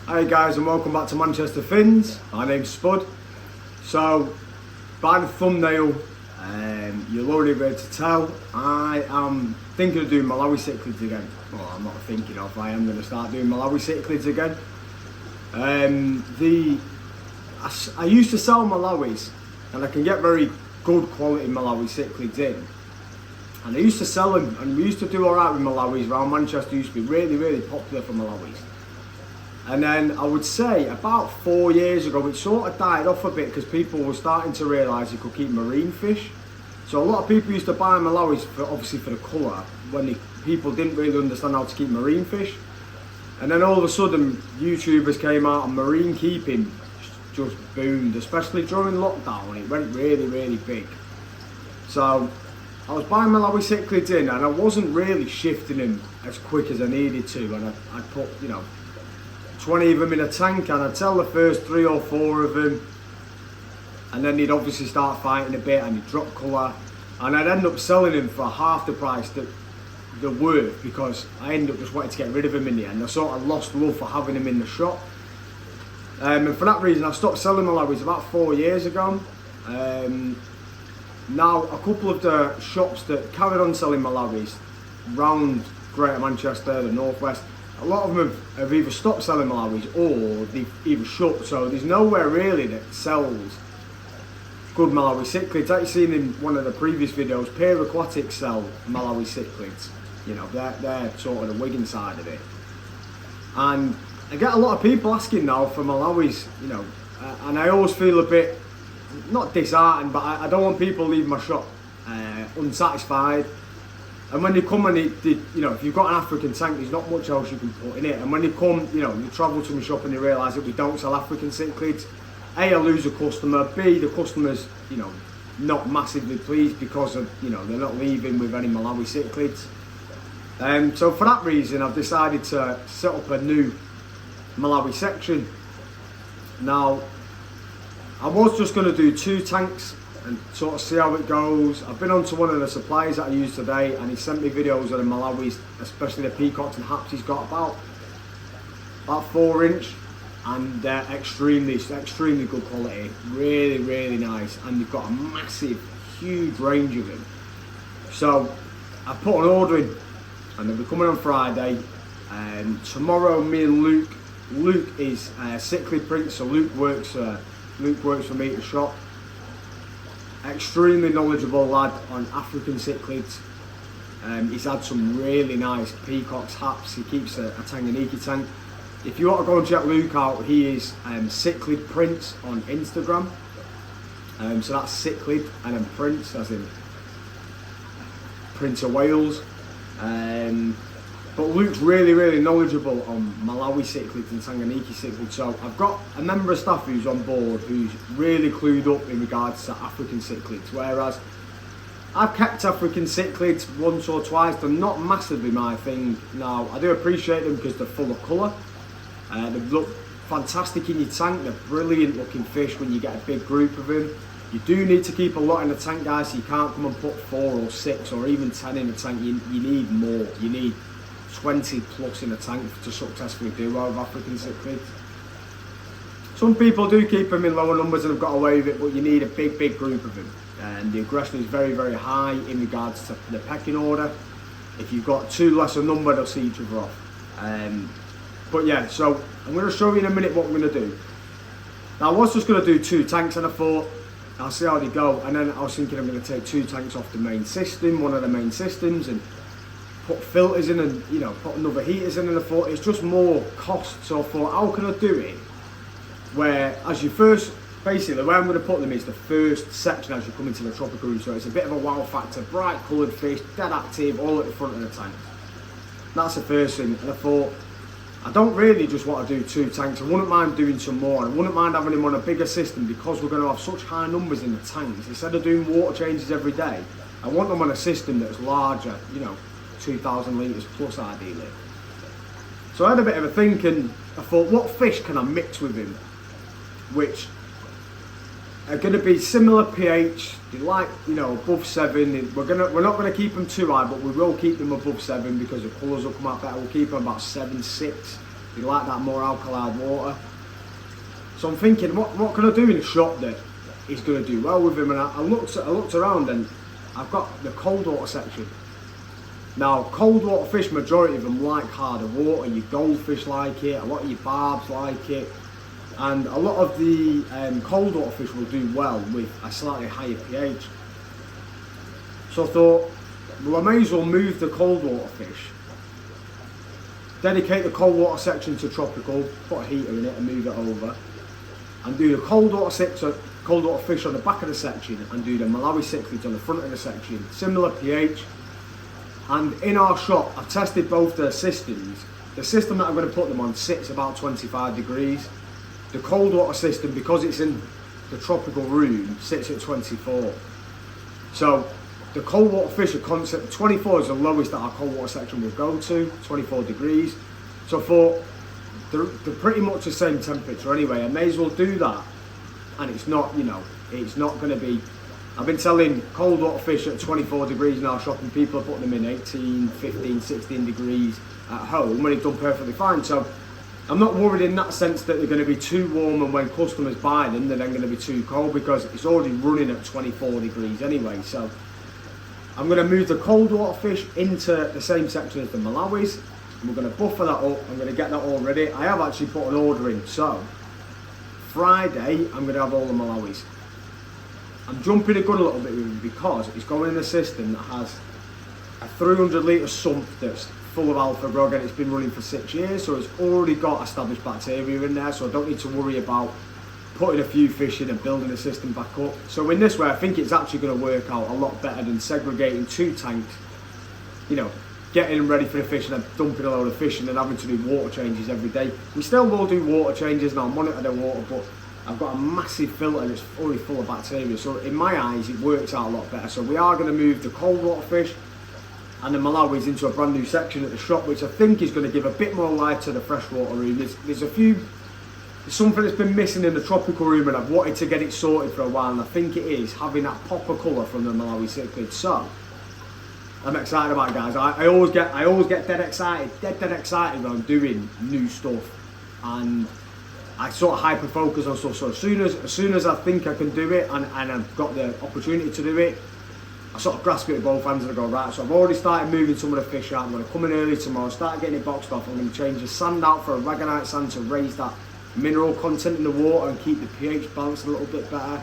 Hi guys, and welcome back to Manchester Fins. My name's Spud. So, by the thumbnail, you'll already be able to tell, I am thinking of doing Malawi Cichlids again. Well, I'm not thinking of, I am going to start doing Malawi Cichlids again. I used to sell Malawis, and I can get very good quality Malawi Cichlids in. And I used to sell them, and we used to do alright with Malawis around Manchester. Used to be really popular for Malawis. And then I would say about 4 years ago it sort of died off a bit because people were starting to realise you could keep marine fish. So a lot of people used to buy Malawis obviously for the colour when people didn't really understand how to keep marine fish. And then all of a sudden YouTubers came out and marine keeping just boomed, especially during lockdown. It went really big. So I was buying Malawi Cichlids in and I wasn't really shifting them as quick as I needed to, and I put 20 of them in a tank, and I'd sell the first 3 or 4 of them, and then they'd obviously start fighting a bit and they'd drop colour, and I'd end up selling them for half the price that they're worth because I ended up just wanting to get rid of them in the end. I sort of lost love for having them in the shop, and for that reason I stopped selling Malawis about 4 years ago. Now a couple of the shops that carried on selling Malawis round Greater Manchester, the northwest, a lot of them have either stopped selling Malawis or they've either shut, so there's nowhere really that sells good Malawi Cichlids. Like you've seen in one of the previous videos, Aquatics sell Malawi Cichlids. They're sort of the Wigan side of it. And I get a lot of people asking now for Malawis, and I always feel a bit, not disheartened, but I don't want people leaving my shop unsatisfied. And when they come and if you've got an African tank, there's not much else you can put in it. And when they come, you travel to my shop and they realise that we don't sell African cichlids, A, I lose a customer, B, the customer's, not massively pleased because of, they're not leaving with any Malawi cichlids. So for that reason, I've decided to set up a new Malawi section. Now, I was just going to do 2 tanks and sort of see how it goes. I've been on to one of the suppliers that I use today, and he sent me videos of the Malawis, especially the peacocks and haps. He's got about 4 inch, and they're extremely good quality, really nice, and they've got a massive, huge range of them. So I put an order in, and they'll be coming on Friday. And tomorrow, me and Luke is Cichlid Prince, so Luke works for me at the shop. Extremely knowledgeable lad on African cichlids. He's had some really nice peacocks, haps. He keeps a Tanganyika tank. If you want to go and check Luke out, he is Cichlid Prince on Instagram. So that's Cichlid and then Prince, as in Prince of Wales. But Luke's really knowledgeable on Malawi cichlids and Tanganyika cichlids. So I've got a member of staff who's on board who's really clued up in regards to African cichlids. Whereas I've kept African cichlids once or twice. They're not massively my thing. Now, I do appreciate them because they're full of colour. They look fantastic in your tank. They're brilliant looking fish when you get a big group of them. You do need to keep a lot in the tank, guys, so you can't come and put 4 or 6 or even 10 in the tank. You need more. You need 20 plus in a tank to successfully do well with African cichlids. Some people do keep them in lower numbers and have got away with it, but you need a big group of them. And the aggression is very high in regards to the pecking order. If you've got 2 lesser number, they'll see each other off. But yeah, so I'm going to show you in a minute what we're going to do. Now I was just going to do 2 tanks, and I thought I'll see how they go. And then I was thinking I'm going to take 2 tanks off the main system, one of the main systems, and put filters in and put another heaters in, and I thought it's just more cost. So I thought, how can I do it where as you first, basically where I'm going to put them is the first section as you come into the tropical room, so it's a bit of a wow factor, bright coloured fish, dead active, all at the front of the tank. That's the first thing. And I thought, I don't really just want to do 2 tanks. I wouldn't mind doing some more, and I wouldn't mind having them on a bigger system because we're going to have such high numbers in the tanks. Instead of doing water changes every day, I want them on a system that's larger, 2,000 litres plus ideally. So I had a bit of a think, and I thought, what fish can I mix with him which are going to be similar pH, they like, above 7. We're not going to keep them too high, but we will keep them above 7 because the colours will come out better. We'll keep them about 7, 6 They like that more alkaline water. So I'm thinking, what can I do in a shop that is going to do well with him? And I looked around, and I've got the cold water section. Now, cold water fish, majority of them like harder water. Your goldfish like it, a lot of your barbs like it, and a lot of the cold water fish will do well with a slightly higher pH. So I thought, well, I may as well move the cold water fish, dedicate the cold water section to tropical, put a heater in it and move it over, and do the cold water fish on the back of the section, and do the Malawi cichlids on the front of the section. Similar pH. And in our shop, I've tested both the systems. The system that I'm going to put them on sits about 25 degrees. The cold water system, because it's in the tropical room, sits at 24. So the cold water fish are constant. 24 is the lowest that our cold water section will go to, 24 degrees. So I thought, they're pretty much the same temperature anyway. I may as well do that. And it's not, you know, it's not going to be... I've been selling cold water fish at 24 degrees in our shop, and people are putting them in 18, 15, 16 degrees at home when it's done perfectly fine. So I'm not worried in that sense that they're going to be too warm, and when customers buy them, they're then going to be too cold, because it's already running at 24 degrees anyway. So I'm going to move the cold water fish into the same section as the Malawis. We're going to buffer that up. I'm going to get that all ready. I have actually put an order in, so Friday I'm going to have all the Malawis. I'm jumping the gun a little bit with it because it's going in a system that has a 300 litre sump that's full of alpha grog, and it's been running for 6 years, so it's already got established bacteria in there, so I don't need to worry about putting a few fish in and building the system back up. So in this way, I think it's actually going to work out a lot better than segregating 2 tanks, you know, getting them ready for the fish and then dumping a load of fish and then having to do water changes every day. We still will do water changes, and I'll monitor the water, but I've got a massive filter that's already full of bacteria, so in my eyes it works out a lot better. So we are going to move the cold water fish and the Malawis into a brand new section at the shop, which I think is going to give a bit more life to the freshwater room. There's something that's been missing in the tropical room, and I've wanted to get it sorted for a while, and I think it is having that pop of colour from the Malawi cichlids. So I'm excited about it, guys. I always get dead excited when I'm doing new stuff, and I sort of hyper focus on stuff. So as soon as I think I can do it, and I've got the opportunity to do it, I sort of grasp it with both hands and I go, right, so I've already started moving some of the fish out. I'm going to come in early tomorrow, start getting it boxed off. I'm going to change the sand out for a ragonite sand to raise that mineral content in the water and keep the pH balance a little bit better.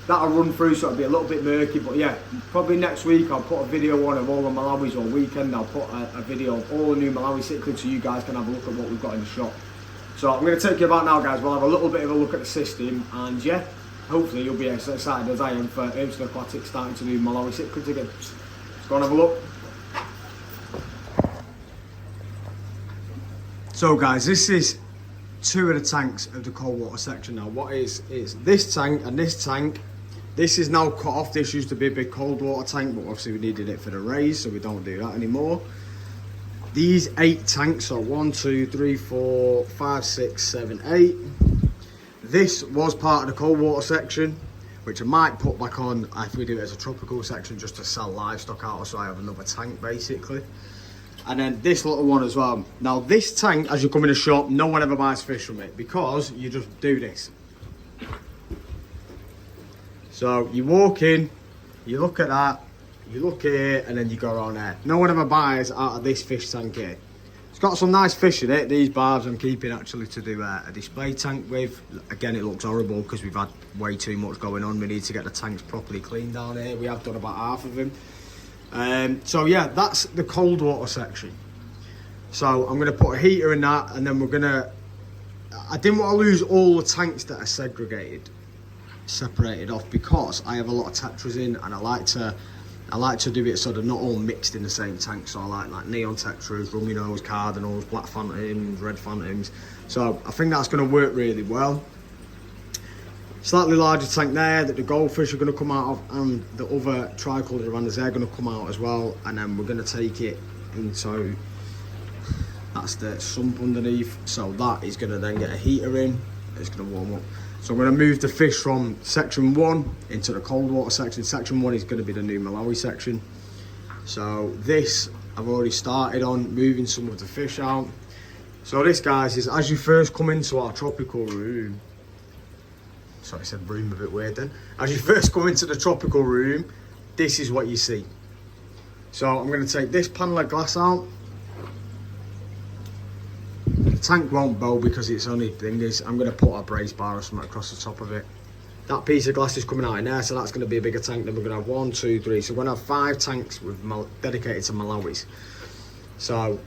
That'll run through, so it'll be a little bit murky, but yeah, probably next week I'll put a video on of all the Malawis, or weekend I'll put a video of all the new Malawi cichlids so you guys can have a look at what we've got in the shop. So I'm going to take you about now, guys. We'll have a little bit of a look at the system, and yeah, hopefully you'll be as excited as I am for urmston Aquatics starting to do Malawi cichlids again. Let's go and have a look. So guys, this is 2 of the tanks of the cold water section now. What is this tank and this tank. This is now cut off. This used to be a big cold water tank, but obviously we needed it for the raise, so we don't do that anymore. These 8 tanks, so 1, 2, 3, 4, 5, 6, 7, 8. This was part of the cold water section, which I might put back on if we do it as a tropical section, just to sell livestock out, so I have another tank basically. And then this little one as well. Now this tank, as you come in the shop, no one ever buys fish from it, because you just do this. So you walk in, you look at that, you look here, and then you go around there. No one ever buys out of this fish tank here. It's got some nice fish in it. These barbs I'm keeping actually to do a display tank with. Again, it looks horrible because we've had way too much going on. We need to get the tanks properly cleaned down here. We have done about half of them. So yeah, that's the cold water section. So I'm going to put a heater in that, and then we're going to... I didn't want to lose all the tanks that are separated off, because I have a lot of tetras in, and I like to do it so they're not all mixed in the same tank. So I like neon tetras, rummy nose, cardinals, black phantoms, red phantoms. So I think that's going to work really well. Slightly larger tank there that the goldfish are going to come out of, and the other tricoloured around they're going to come out as well. And then we're going to take it into, that's the sump underneath. So that is going to then get a heater in. It's going to warm up. So I'm going to move the fish from section 1 into the cold water section. Section 1 is going to be the new Malawi section. So this, I've already started on moving some of the fish out. So this, guys, is as you first come into our tropical room. Sorry, I said room a bit weird then. As you first come into the tropical room, this is what you see. So I'm going to take this panel of glass out. The tank won't bow because it's only thing is I'm going to put a brace bar or something across the top of it. That piece of glass is coming out in there, so that's going to be a bigger tank. Then we're going to have 1, 2, 3. So we're going to have 5 tanks with dedicated to Malawis. So,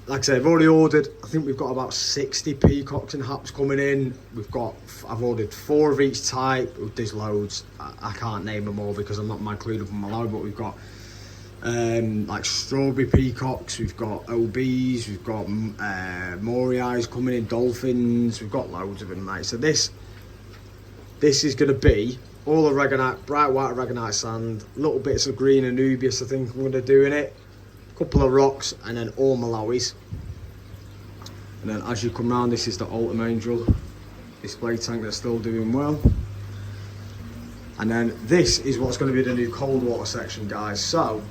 like I said, I've already ordered. I think we've got about 60 peacocks and haps coming in. I've ordered 4 of each type. There's loads. I can't name them all because I'm not included from Malawi, but we've got like strawberry peacocks, we've got OBs, we've got Moriais coming in, dolphins, we've got loads of them, mate. So this is going to be all aragonite, bright white aragonite sand, little bits of green Anubias I think I'm going to do in it, a couple of rocks, and then all Malawis. And then as you come round, this is the Autumn Angel display tank that's still doing well. And then this is what's going to be the new cold water section, guys. So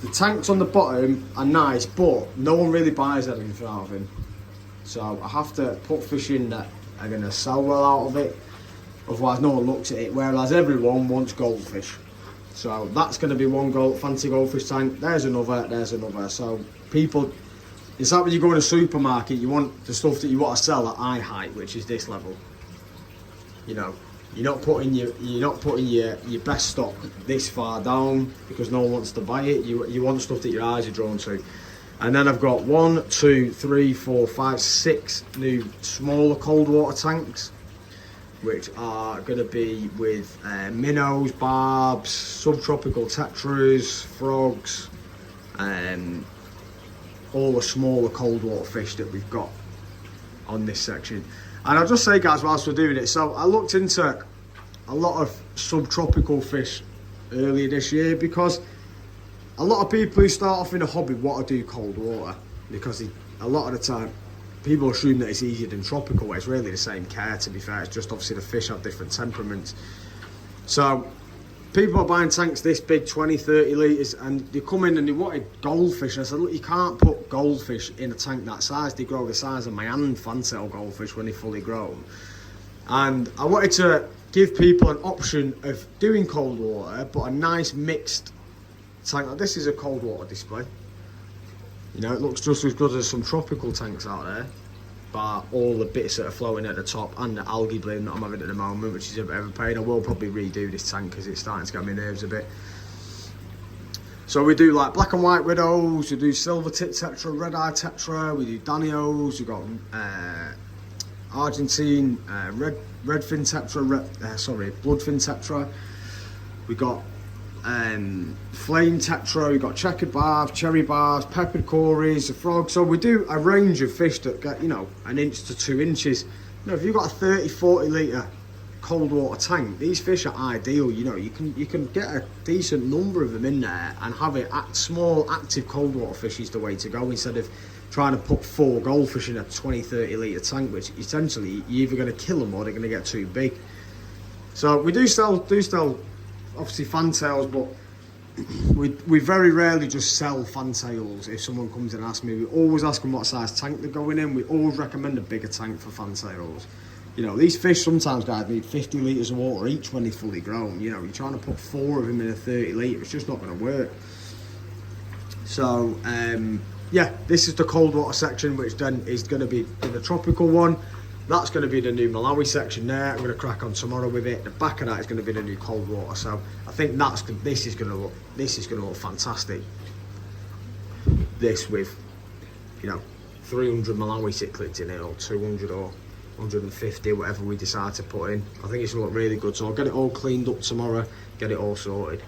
the tanks on the bottom are nice, but no one really buys anything out of them. So I have to put fish in that are going to sell well out of it. Otherwise no one looks at it, whereas everyone wants goldfish. So that's going to be one fancy goldfish tank. There's another, there's another. So people, it's like when you go in a supermarket, you want the stuff that you want to sell at eye height, which is this level. You know, you're not putting your best stock this far down because no one wants to buy it. You want stuff that your eyes are drawn to. And then I've got 1, 2, 3, 4, 5, 6 new smaller cold water tanks, which are going to be with minnows, barbs, subtropical tetras, frogs, all the smaller cold water fish that we've got on this section. And I'll just say, guys, whilst we're doing it, so I looked into a lot of subtropical fish earlier this year because a lot of people who start off in a hobby want to do cold water because a lot of the time people assume that it's easier than tropical, where it's really the same care, to be fair. It's just obviously the fish have different temperaments. So people are buying tanks this big, 20, 30 litres, and they come in and they wanted goldfish. And I said, look, you can't put goldfish in a tank that size. They grow the size of my hand, fantail goldfish, when they're fully grown. And I wanted to give people an option of doing cold water, but a nice mixed tank. Like this is a cold water display. You know, it looks just as good as some tropical tanks out there, but all the bits that are flowing at the top and the algae bloom that I'm having at the moment, which is a bit of a pain. I will probably redo this tank because it's starting to get my nerves a bit. So we do like black and white widows, we do silver tip tetra, red eye tetra, we do danios, we've got Argentine redfin tetra, bloodfin tetra. We got flame tetra, we've got checkered barbs, cherry barbs, peppered cories, a frog. So we do a range of fish that get, you know, 1 inch to 2 inches. You know, if you've got a 30-40 litre cold water tank, these fish are ideal. You know, you can get a decent number of them in there and have it at small active cold water fish is the way to go, instead of trying to put 4 goldfish in a 20-30 litre tank, which essentially you're either going to kill them or they're going to get too big. So we do sell obviously fantails, but we very rarely just sell fantails. If someone comes in and asks me, we always ask them what size tank they're going in. We always recommend a bigger tank for fantails. You know, these fish sometimes, guys, need 50 litres of water each when they're fully grown. You know, you're trying to put 4 of them in a 30 litre, it's just not going to work. So yeah, this is the cold water section, which then is going to be in the tropical one. That's going to be the new Malawi section there. I'm going to crack on tomorrow with it. The back of that is going to be the new cold water. So I think this is going to look fantastic. This with, you know, 300 Malawi cichlids in it, or 200 or 150, whatever we decide to put in. I think it's going to look really good. So I'll get it all cleaned up tomorrow, get it all sorted.